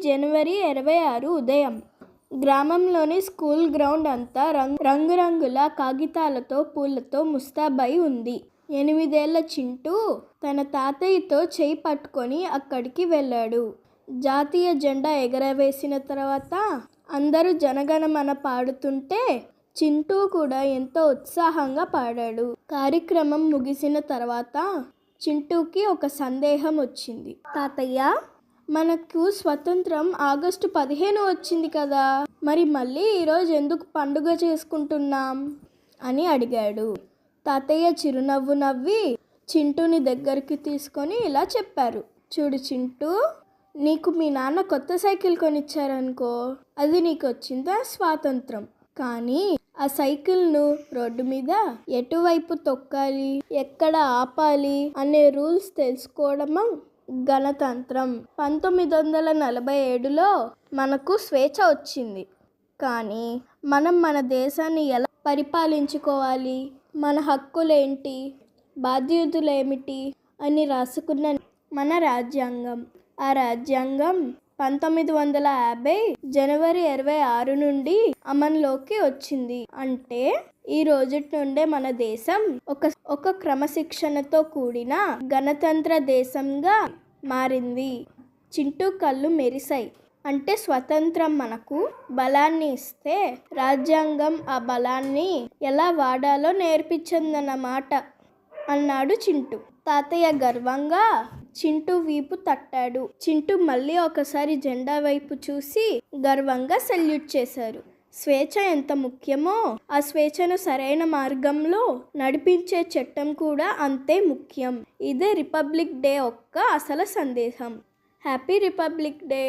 జనవరి 26 ఉదయం. గ్రామంలోని school ground అంతా రంగురంగుల కాగితాలతో, పూలతో ముస్తాబై ఉంది. 8 ఏళ్ల చింటూ తన తాతయ్యతో చేయి పట్టుకొని అక్కడికి వెళ్ళాడు. జాతీయ జెండా ఎగరవేసిన తర్వాత అందరూ జనగణమన పాడుతుంటే చింటూ కూడా ఎంతో ఉత్సాహంగా పాడాడు. కార్యక్రమం ముగిసిన తర్వాత చింటూకి ఒక సందేహం వచ్చింది. తాతయ్య, మనకు స్వతంత్రం ఆగస్టు 15 వచ్చింది కదా, మరి మళ్ళీ ఈరోజు ఎందుకు పండుగ చేసుకుంటున్నాం అని అడిగాడు. తాతయ్య చిరునవ్వు నవ్వి చింటూని దగ్గరికి తీసుకొని ఇలా చెప్పారు. చూడు చింటూ, నీకు మీ నాన్న కొత్త సైకిల్ కొనిచ్చారనుకో, అది నీకు వచ్చిందా స్వాతంత్రం. కానీ ఆ సైకిల్ను రోడ్డు మీద ఎటువైపు తొక్కాలి, ఎక్కడ ఆపాలి అనే రూల్స్ తెలుసుకోవడము గణతంత్రం. 1947లో మనకు స్వేచ్ఛ వచ్చింది. కానీ మనం మన దేశాన్ని ఎలా పరిపాలించుకోవాలి, మన హక్కులేంటి, బాధ్యతలేమిటి అని రాసుకున్న మన రాజ్యాంగం. ఆ రాజ్యాంగం 1950 జనవరి 26 నుండి అమల్లోకి వచ్చింది. అంటే ఈ రోజుటి నుండే మన దేశం ఒక క్రమశిక్షణతో కూడిన గణతంత్ర దేశంగా మారింది. చింటూ కళ్ళు మెరిశాయి. అంటే స్వతంత్రం మనకు బలాన్ని ఇస్తే రాజ్యాంగం ఆ బలాన్ని ఎలా వాడాలో నేర్పించిందన్నమాట అన్నాడు చింటూ. తాతయ్య గర్వంగా చింటూ వీపు తట్టాడు. చింటూ మళ్ళీ ఒకసారి జెండా వైపు చూసి గర్వంగా సెల్యూట్ చేశారు. స్వేచ్ఛ ఎంత ముఖ్యమో ఆ స్వేచ్ఛను సరైన మార్గంలో నడిపించే చట్టం కూడా అంతే ముఖ్యం. ఇదే రిపబ్లిక్ డే యొక్క అసలు సందేశం. Happy republic day.